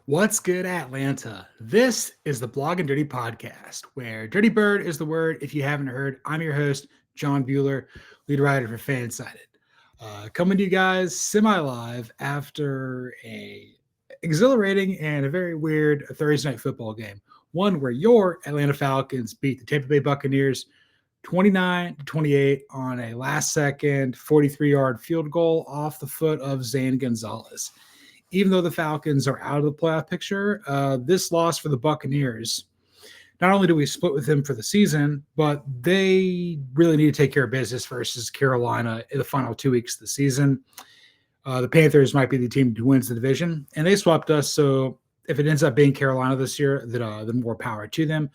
What's good, Atlanta? This is the Blog and Dirty podcast, where Dirty Bird is the word. If you haven't heard, I'm your host, John Buhler, lead writer for FanSided. Coming to you guys semi-live after a exhilarating and a very weird Thursday night football game. One where your Atlanta Falcons beat the Tampa Bay Buccaneers 29-28 on a last-second 43-yard field goal off the foot of Zane Gonzalez. Even though the Falcons are out of the playoff picture, this loss for the Buccaneers, not only do we split with them for the season, but they really need to take care of business versus Carolina in the final 2 weeks of the season. The Panthers might be the team who wins the division, and they swept us. So if it ends up being Carolina this year, then more power to them.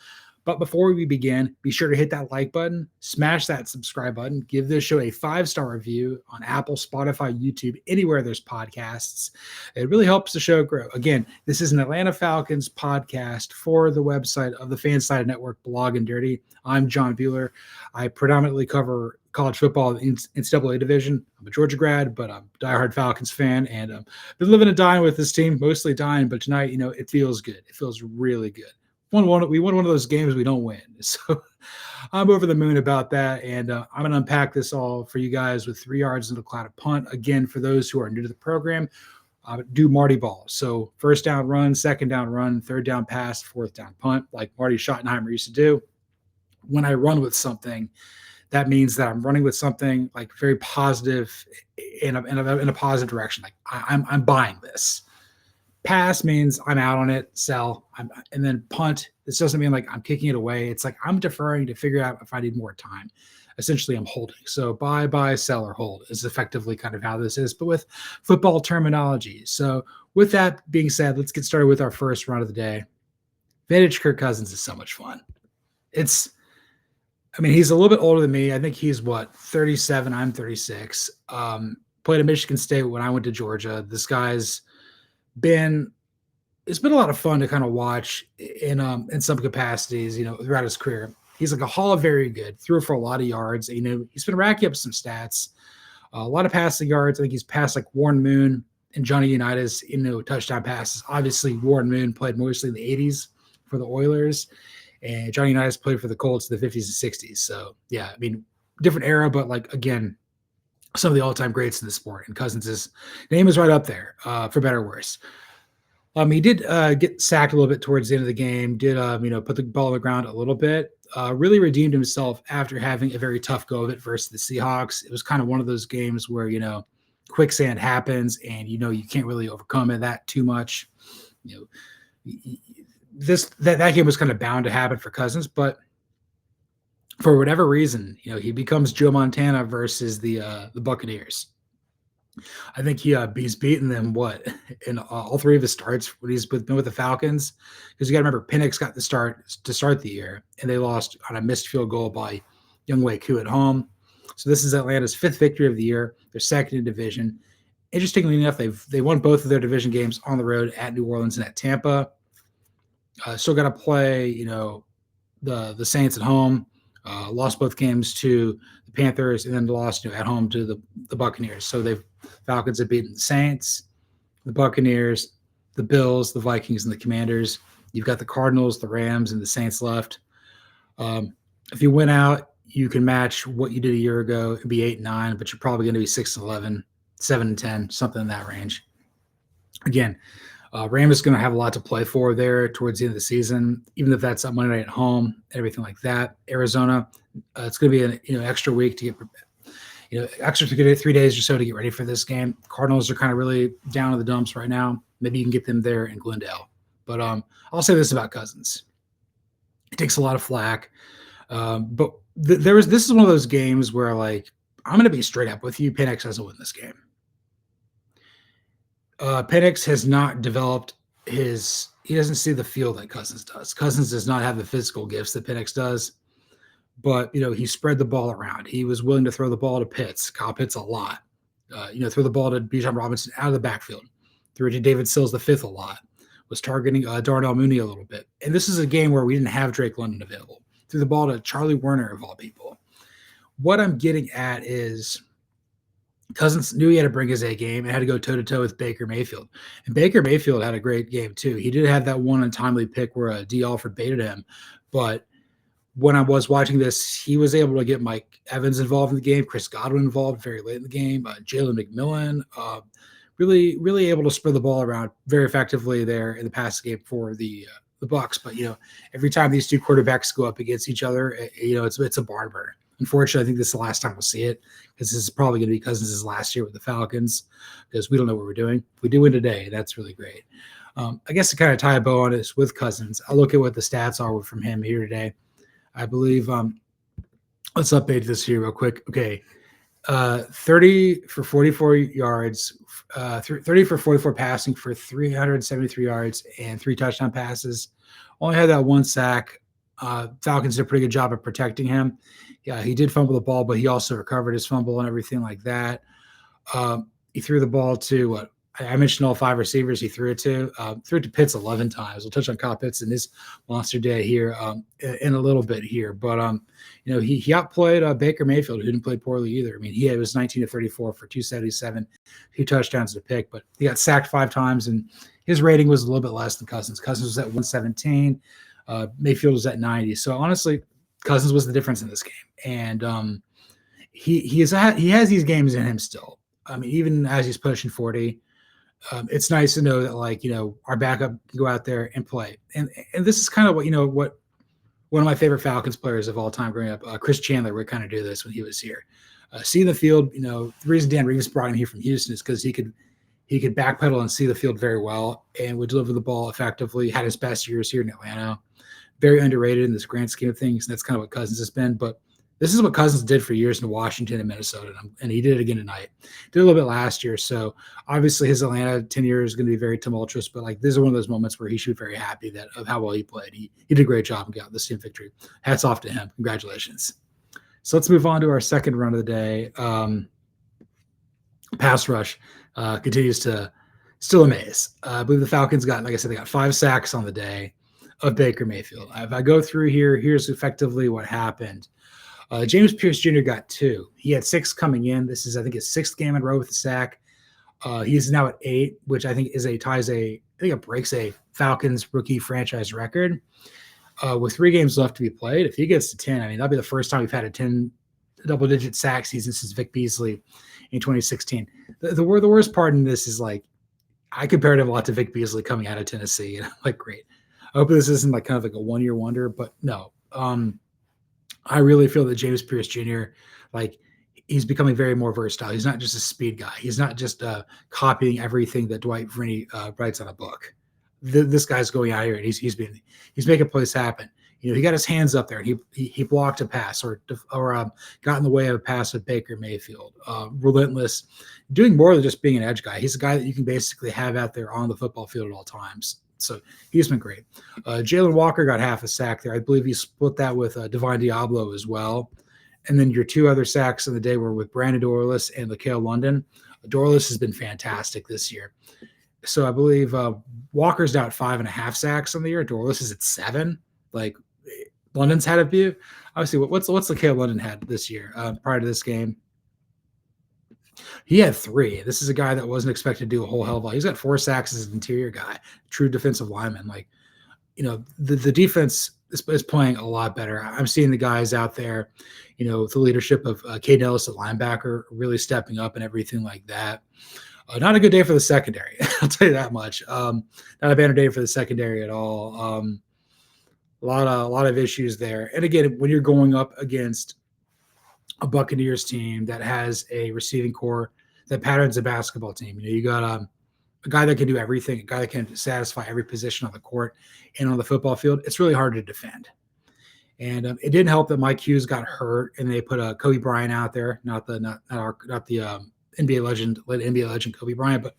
But before we begin, be sure to hit that like button, smash that subscribe button, give this show a 5-star review on Apple, Spotify, YouTube, anywhere there's podcasts. It really helps the show grow. Again, this is an Atlanta Falcons podcast for the website of the FanSided Network, Blog and Dirty. I'm John Buhler. I predominantly cover college football in NCAA division. I'm a Georgia grad, but I'm a diehard Falcons fan, and been living and dying with this team, mostly dying. But tonight, it feels good. It feels really good. We won one of those games we don't win. So I'm over the moon about that. And I'm going to unpack this all for you guys with 3 yards into the cloud of punt. Again, for those who are new to the program, do Marty ball. So first down run, second down run, third down pass, fourth down punt, like Marty Schottenheimer used to do. When I run with something, that means that I'm running with something like very positive in a positive direction. Like I'm buying this. Pass means I'm out on it, sell, and then punt. This doesn't mean like I'm kicking it away. It's like I'm deferring to figure out if I need more time. Essentially, I'm holding. So buy, sell, or hold is effectively kind of how this is, but with football terminology. So with that being said, let's get started with our first run of the day. Vintage Kirk Cousins is so much fun. He's a little bit older than me. I think he's 37. I'm 36. Played at Michigan State when I went to Georgia. This guy's it's been a lot of fun to kind of watch in some capacities, throughout his career. He's like a Hall of Very Good, threw for a lot of yards. He's been racking up some stats, a lot of passing yards. I think he's passed like Warren Moon and Johnny Unitas, touchdown passes. Obviously, Warren Moon played mostly in the 80s for the Oilers, and Johnny Unitas played for the Colts in the 50s and 60s. So, yeah, different era, but again, some of the all-time greats in the sport, and Cousins' name is right up there, for better or worse. He did get sacked a little bit towards the end of the game, did put the ball on the ground a little bit, really redeemed himself after having a very tough go of it versus the Seahawks. It was kind of one of those games where, quicksand happens and, you can't really overcome it that too much. That game was kind of bound to happen for Cousins, but for whatever reason, he becomes Joe Montana versus the Buccaneers. I think he's beaten them in all 3 of his starts when he's been with the Falcons. Because you got to remember, Penix got the start to start the year, and they lost on a missed field goal by Younghoe Koo at home. So this is Atlanta's 5th victory of the year. They're second in division. Interestingly enough, they won both of their division games on the road at New Orleans and at Tampa. Still got to play, the Saints at home. Lost both games to the Panthers, and then lost at home to the Buccaneers. So Falcons have beaten the Saints, the Buccaneers, the Bills, the Vikings, and the Commanders. You've got the Cardinals, the Rams, and the Saints left. If you win out, you can match what you did a year ago. It'd be 8-9, but you're probably going to be 6-11, 7-10, something in that range. Again, Rams is going to have a lot to play for there towards the end of the season, even if that's on Monday night at home, everything like that. Arizona, it's going to be an extra week to get, extra 3 days or so to get ready for this game. Cardinals are kind of really down in the dumps right now. Maybe you can get them there in Glendale. But I'll say this about Cousins. He takes a lot of flack. But this is one of those games where, I'm going to be straight up with you. Penix doesn't win this game. Penix has not developed he doesn't see the field that Cousins does. Cousins does not have the physical gifts that Penix does, but, he spread the ball around. He was willing to throw the ball to Kyle Pitts a lot. Throw the ball to Bijan Robinson out of the backfield. Threw it to David Sills the 5th a lot. Was targeting Darnell Mooney a little bit. And this is a game where we didn't have Drake London available. Threw the ball to Charlie Werner of all people. What I'm getting at is Cousins knew he had to bring his A game and had to go toe to toe with Baker Mayfield. And Baker Mayfield had a great game too. He did have that one untimely pick where D. Alford baited him, but when I was watching this, he was able to get Mike Evans involved in the game, Chris Godwin involved very late in the game, Jalen McMillan, really able to spread the ball around very effectively there in the passing game for the Bucs. But every time these two quarterbacks go up against each other, it's a barn burner. Unfortunately, I think this is the last time we'll see it because this is probably going to be Cousins' last year with the Falcons because we don't know what we're doing. If we do win today, that's really great. I guess to kind of tie a bow on this with Cousins, I'll look at what the stats are from him here today. I believe let's update this here real quick. Okay. 30 for 44 yards, 30 for 44 passing for 373 yards and 3 touchdown passes. Only had that 1 sack. Falcons did a pretty good job of protecting him. Yeah, he did fumble the ball, but he also recovered his fumble and everything like that. He threw the ball to I mentioned all 5 receivers he threw it to. Threw it to Pitts 11 times. We'll touch on Kyle Pitts in his monster day here in a little bit here. But, he outplayed Baker Mayfield, who didn't play poorly either. I mean, he was 19 to 34 for 277, 2 touchdowns to pick. But he got sacked 5 times, and his rating was a little bit less than Cousins. Cousins was at 117. Mayfield was at 90. So, honestly, Cousins was the difference in this game. And he has these games in him still. I mean, even as he's pushing 40, it's nice to know that our backup can go out there and play. And this is kind of what one of my favorite Falcons players of all time growing up, Chris Chandler, would kind of do this when he was here. See the field, the reason Dan Reeves brought him here from Houston is because he could backpedal and see the field very well and would deliver the ball effectively. Had his best years here in Atlanta. Very underrated in this grand scheme of things. And that's kind of what Cousins has been. But this is what Cousins did for years in Washington and Minnesota, and he did it again tonight. Did a little bit last year. So obviously his Atlanta tenure is going to be very tumultuous, but this is one of those moments where he should be very happy of how well he played. He did a great job and got this team victory. Hats off to him. Congratulations. So let's move on to our second run of the day. Pass rush continues to still amaze. I believe the Falcons got, like I said, they got 5 sacks on the day of Baker Mayfield. If I go through here, here's effectively what happened. James Pearce Jr. got 2. He had 6 coming in. This is, I think, his 6th game in a row with a sack. He's now at 8, which I think it breaks a Falcons rookie franchise record. With 3 games left to be played, if he gets to 10, I mean, that'll be the first time we've had a 10 double-digit sack season since Vic Beasley in 2016. The worst part in this is I compared him a lot to Vic Beasley coming out of Tennessee, and I'm like, great. I hope this isn't kind of a 1-year wonder, but no. I really feel that James Pearce Jr., he's becoming very more versatile. He's not just a speed guy. He's not just copying everything that Dwight Freeney writes on a book. This guy's going out here and he's making plays happen. He got his hands up there and he blocked a pass or got in the way of a pass with Baker Mayfield. Relentless, doing more than just being an edge guy. He's a guy that you can basically have out there on the football field at all times. So he's been great. Jalen Walker got half a sack there. I believe he split that with Divine Diablo as well. And then your 2 other sacks of the day were with Brandon Dorlus and LaCale London. Dorlus has been fantastic this year. So I believe Walker's now at 5.5 sacks on the year. Dorlus is at 7. London's had a few. Obviously, what's LaCale London had this year prior to this game? He had 3. This is a guy that wasn't expected to do a whole hell of a lot. He's got 4 sacks as an interior guy, true defensive lineman. The defense is playing a lot better. I'm seeing the guys out there, with the leadership of Caden Ellis at linebacker really stepping up and everything like that. Not a good day for the secondary. I'll tell you that much. Not a banner day for the secondary at all. A lot of issues there. And again, when you're going up against a Buccaneers team that has a receiving core that patterns a basketball team, you got a guy that can do everything, a guy that can satisfy every position on the court and on the football field. It's really hard to defend. And it didn't help that Mike Hughes got hurt, and they put Kobe Bryant out there, not the NBA legend Kobe Bryant, but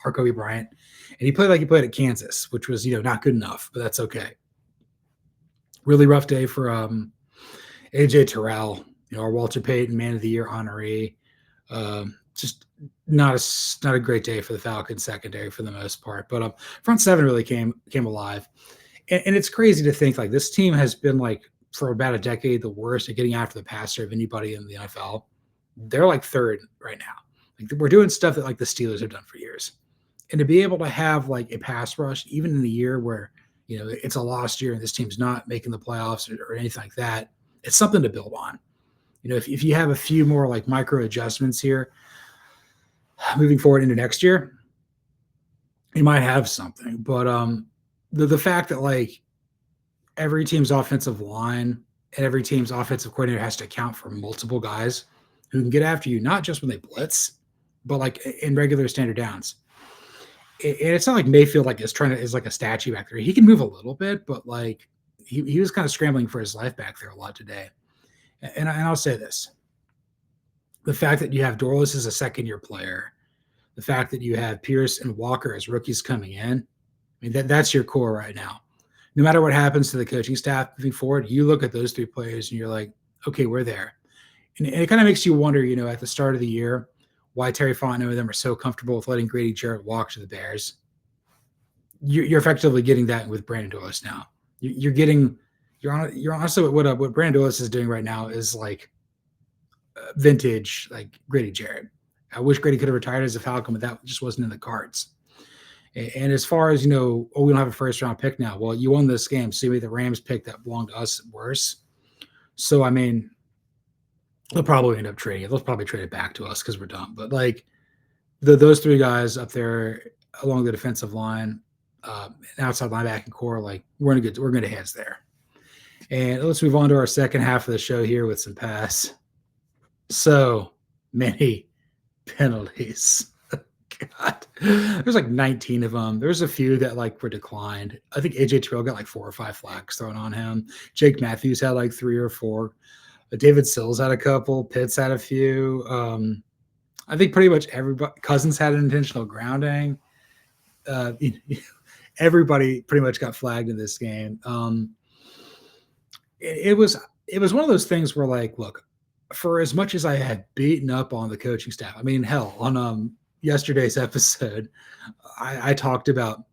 our Kobe Bryant. And he played like he played at Kansas, which was not good enough, but that's okay. Really rough day for AJ Terrell, our Walter Payton Man of the Year honoree. Just not a great day for the Falcons secondary for the most part, but front 7 really came alive, and it's crazy to think this team has been for about a decade the worst at getting after the passer of anybody in the NFL. They're 3rd right now. Like we're doing stuff that like the Steelers have done for years. And to be able to have like a pass rush, even in a year where, it's a lost year and this team's not making the playoffs or anything like that, it's something to build on. If you have a few more like micro adjustments here moving forward into next year, you might have something. But the fact that like every team's offensive line and every team's offensive coordinator has to account for multiple guys who can get after you, not just when they blitz, but like in regular standard downs. And it's not like Mayfield like is like a statue back there. He can move a little bit, but like he was kind of scrambling for his life back there a lot today. And I'll say this: the fact that you have Dorless as a second-year player, the fact that you have Pearce and Walker as rookies coming in, I mean that's your core right now. No matter what happens to the coaching staff moving forward, you look at those three players and you're like, okay, we're there. And it kind of makes you wonder, at the start of the year, why Terry Fontenot and them are so comfortable with letting Grady Jarrett walk to the Bears. You're effectively getting that with Brandon Dorless now. You're honestly what Brandon Dorless is doing right now is like vintage, like Grady Jarrett. I wish Grady could have retired as a Falcon, but that just wasn't in the cards. And as far as, we don't have a first round pick now. Well, you won this game. So maybe the Rams pick that belonged to us worse. So, I mean, they'll probably end up trading it. They'll probably trade it back to us because we're dumb. But like those three guys up there along the defensive line, outside linebacking core, like we're in good hands there. And let's move on to our second half of the show here with some pass. So many penalties. God, there's like 19 of them. There's a few that like were declined. I think AJ Terrell got like 4 or 5 flags thrown on him. Jake Matthews had like 3 or 4. David Sills had a couple. Pitts had a few. I think pretty much everybody. Cousins had an intentional grounding. Everybody pretty much got flagged in this game. It was one of those things where like, look, for as much as I had beaten up on the coaching staff, I mean, hell, on yesterday's episode, I talked about,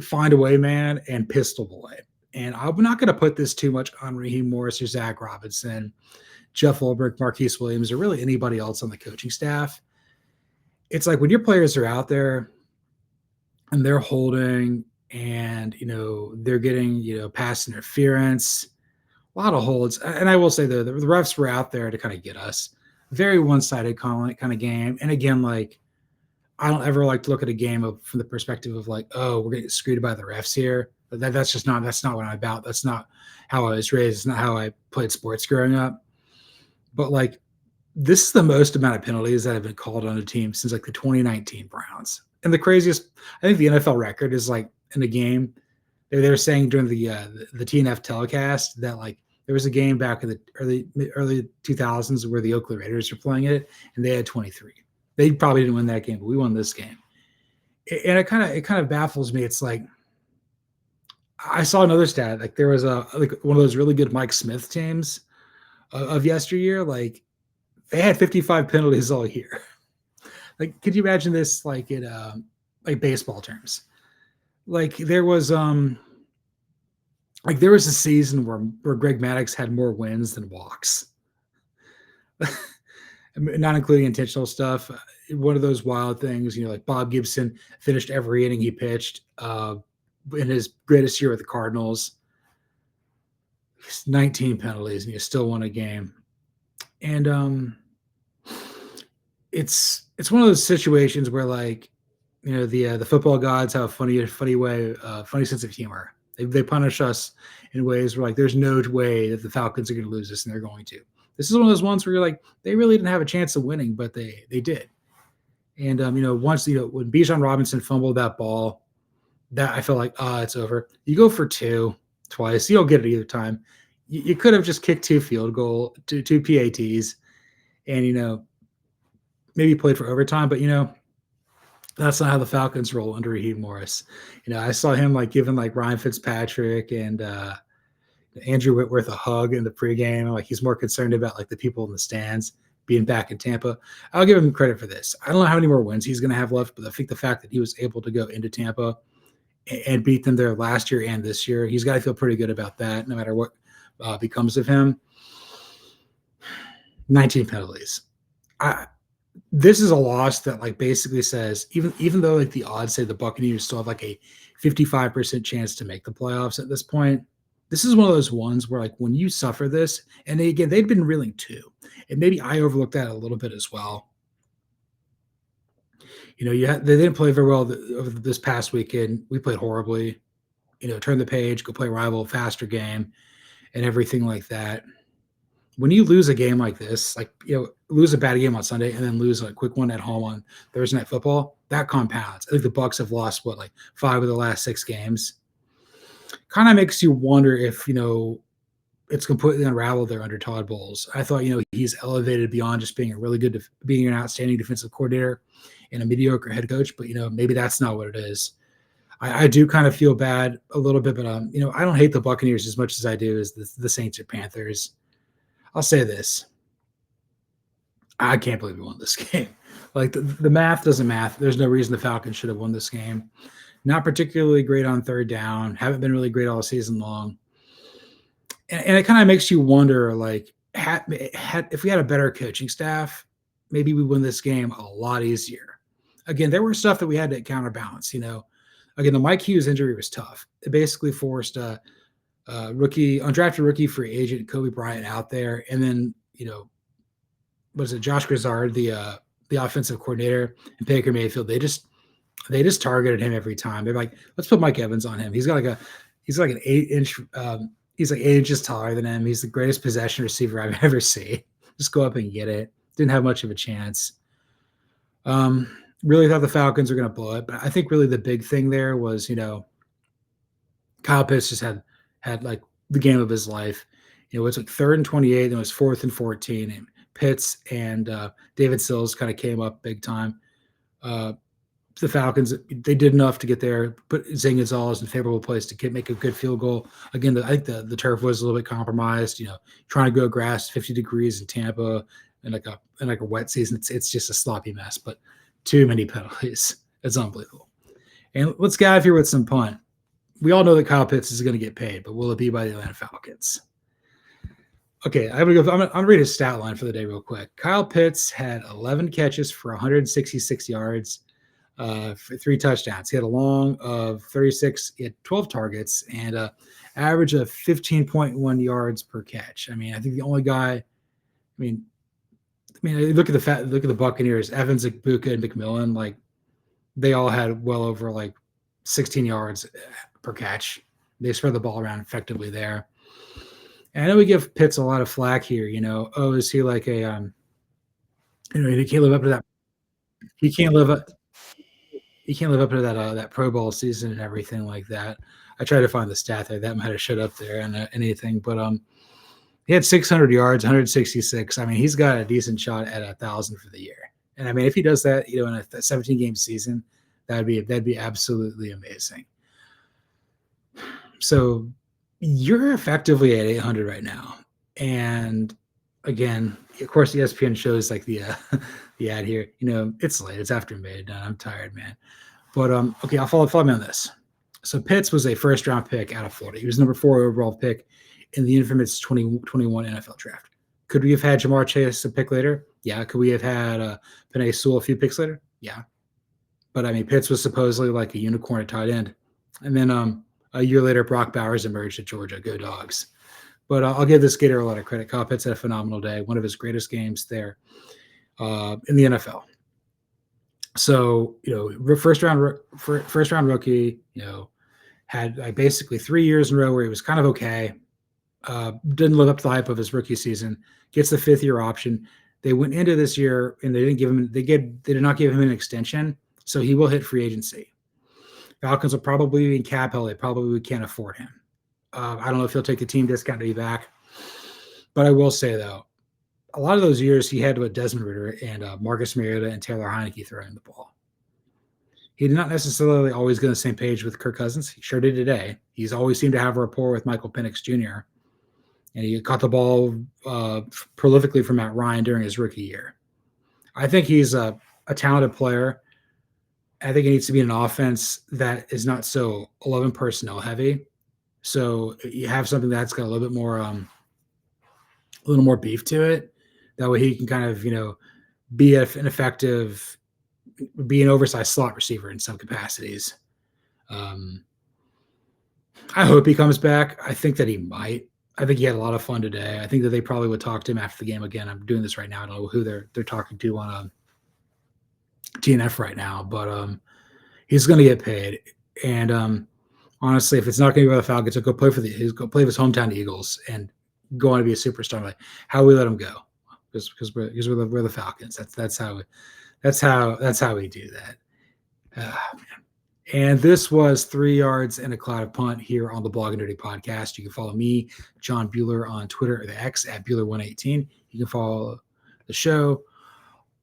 find a way man and pistol boy. And I'm not going to put this too much on Raheem Morris or Zach Robinson, Jeff Ulbrich, Marquise Williams, or really anybody else on the coaching staff. It's like when your players are out there and they're holding and, they're getting, pass interference, a lot of holds. And I will say the refs were out there to kind of get us. Very one-sided kind of game. And again, like, I don't ever like to look at a game from the perspective of like, oh, we're getting screwed by the refs here. But that's not what I'm about. That's not how I was raised. It's not how I played sports growing up. But like, this is the most amount of penalties that have been called on a team since like the 2019 Browns. And the craziest, I think the NFL record is like in a game. They were saying during the TNF telecast that like there was a game back in the early 2000s where the Oakland Raiders were playing it, and they had 23. They probably didn't win that game, but we won this game. And it kind of baffles me. It's like I saw another stat. Like there was like one of those really good Mike Smith teams of yesteryear. like they had 55 penalties all year. Like, could you imagine this like in like baseball terms? Like there was a season where Greg Maddux had more wins than walks. Not including intentional stuff. One of those wild things, like Bob Gibson finished every inning he pitched in his greatest year with the Cardinals. 19 penalties, and he still won a game. And it's one of those situations where, like, the football gods have a funny sense of humor. They punish us in ways where, like, there's no way that the Falcons are going to lose this, and they're going to. This is one of those ones where you're like, they really didn't have a chance of winning, but they did. And once when Bijan Robinson fumbled that ball, that I felt like, it's over. You go for 2 twice, you don't get it either time. You could have just kicked 2 two PATs, and maybe played for overtime, but that's not how the Falcons roll under Raheem Morris. I saw him like giving like Ryan Fitzpatrick and Andrew Whitworth a hug in the pregame. Like he's more concerned about like the people in the stands being back in Tampa. I'll give him credit for this. I don't know how many more wins he's going to have left, but I think the fact that he was able to go into Tampa and beat them there last year and this year, he's got to feel pretty good about that, no matter what becomes of him. 19 penalties. this is a loss that like basically says even though like the odds say the Buccaneers still have like a 55% chance to make the playoffs at this point, this is one of those ones where like when you suffer this, and again they'd been reeling too, and maybe I overlooked that a little bit as well. They didn't play very well over this past weekend. We played horribly. Turn the page, go play a rival, faster game, and everything like that. When you lose a game like this, like lose a bad game on Sunday and then lose a quick one at home on Thursday Night Football, that compounds. I think the Bucs have lost like 5 of the last 6 games. Kind of makes you wonder if it's completely unraveled there under Todd Bowles. I thought he's elevated beyond just being being an outstanding defensive coordinator and a mediocre head coach, but maybe that's not what it is. I do kind of feel bad a little bit, but I don't hate the Buccaneers as much as I do as the Saints or Panthers. I'll say this. I can't believe we won this game. Like the math doesn't math. There's no reason the Falcons should have won this game. Not particularly great on third down. Haven't been really great all season long. And it kind of makes you wonder, like, if we had a better coaching staff, maybe we win this game a lot easier. Again, there were stuff that we had to counterbalance. Again, the Mike Hughes injury was tough. It basically forced undrafted rookie free agent Kobe Bryant out there, and then was it Josh Grizzard, the offensive coordinator, and Baker Mayfield? They just targeted him every time. They're like, let's put Mike Evans on him. He's like an 8-inch. He's like 8 inches taller than him. He's the greatest possession receiver I've ever seen. Just go up and get it. Didn't have much of a chance. Really thought the Falcons were going to blow it, but I think really the big thing there was Kyle Pitts just had like the game of his life. It was like 3rd and 28, and it was 4th and 14. And Pitts and David Sills kind of came up big time. The Falcons, they did enough to get there, put Zane Gonzalez in a favorable place to make a good field goal. Again, I think the turf was a little bit compromised. Trying to go grass 50 degrees in Tampa and like a wet season, it's just a sloppy mess. But too many penalties. It's unbelievable. And let's get out of here with some punt. We all know that Kyle Pitts is going to get paid, but will it be by the Atlanta Falcons? Okay, I'm gonna read his stat line for the day real quick. Kyle Pitts had 11 catches for 166 yards, for 3 touchdowns. He had a long of 36. He had 12 targets and an average of 15.1 yards per catch. I mean, I think the only guy. I mean, look at the Buccaneers. Evans, Buka, and McMillan. Like, they all had well over like 16 yards per catch. They spread the ball around effectively there. And I know we give Pitts a lot of flack here. Is he like a he can't live up to that. He can't live up. He can't live up to that Pro Bowl season and everything like that. I tried to find the stat there. That might have showed up there and anything, but he had 600 yards, 166. I mean, he's got a decent shot at 1,000 for the year. And I mean, if he does that, in a 17-game season, that'd be absolutely amazing. So you're effectively at 800 right now. And again, of course, ESPN shows like the ad here. It's late. It's after midnight. I'm tired, man. But okay, I'll follow me on this. So Pitts was a first-round pick out of Florida. He was number 4 overall pick in the infamous 2021 NFL draft. Could we have had Jamar Chase a pick later? Yeah. Could we have had Penei Sewell a few picks later? Yeah. But I mean, Pitts was supposedly like a unicorn at tight end. And then a year later, Brock Bowers emerged at Georgia. Go Dogs. But I'll give this Gator a lot of credit. Kyle Pitts had a phenomenal day. One of his greatest games there in the NFL. So, first round rookie, had like basically 3 years in a row where he was kind of okay. Didn't live up to the hype of his rookie season. Gets the 5th-year option. They went into this year and they did not give him an extension, so he will hit free agency. Falcons will probably be in cap hell. They probably can't afford him. I don't know if he'll take the team discount to be back, but I will say though, a lot of those years he had with Desmond Ridder and Marcus Mariota and Taylor Heineke throwing the ball. He did not necessarily always get on the same page with Kirk Cousins. He sure did today. He's always seemed to have a rapport with Michael Penix Jr. And he caught the ball prolifically from Matt Ryan during his rookie year. I think he's a talented player. I think it needs to be an offense that is not so 11 personnel heavy. So you have something that's got a little bit more, a little more beef to it. That way he can kind of, be an effective, be an oversized slot receiver in some capacities. I hope he comes back. I think that he might. I think he had a lot of fun today. I think that they probably would talk to him after the game again. I'm doing this right now. I don't know who they're talking to on TNF right now, but he's going to get paid. And honestly, if it's not going to be by the Falcons, he'll go play for he's go play for his hometown Eagles and go on to be a superstar. Like, how we let him go? Because we're the Falcons. That's how we do that. And this was 3 yards and a cloud of punt here on the Blog and Dirty podcast. You can follow me, John Buhler, on Twitter or the X at Buhler118. You can follow the show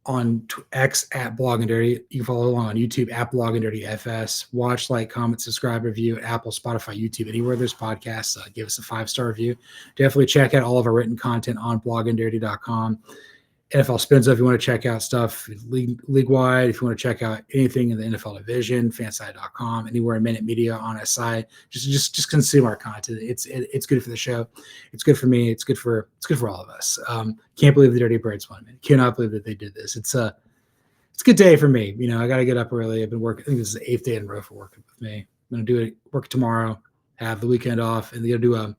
on X at Blog and Dirty. You can follow along on YouTube at Blog and Dirty FS. Watch, like, comment, subscribe, review at Apple, Spotify, YouTube, anywhere there's podcasts. Give us a 5-star review. Definitely check out all of our written content on blogandirty.com. NFL Spins, if you want to check out stuff league-wide, if you want to check out anything in the NFL division, FanSided.com, anywhere in Minute Media on our side, just consume our content. It's good for the show. It's good for me. It's good for all of us. Can't believe the Dirty Birds won, man. Cannot believe that they did this. It's a good day for me. I got to get up early. I've been working. I think this is the 8th day in a row for working with me. I'm going to work tomorrow, have the weekend off, and they're going to do a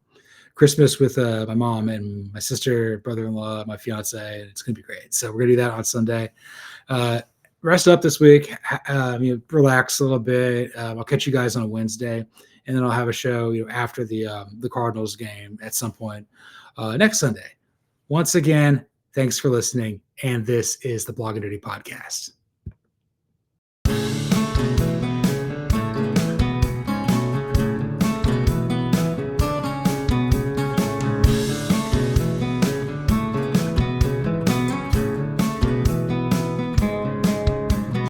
Christmas with my mom and my sister, brother-in-law, my fiance. It's going to be great. So we're going to do that on Sunday. Rest up this week, relax a little bit. I'll catch you guys on a Wednesday, and then I'll have a show after the Cardinals game at some point next Sunday. Once again, thanks for listening, and this is the Blog and Dirty Podcast.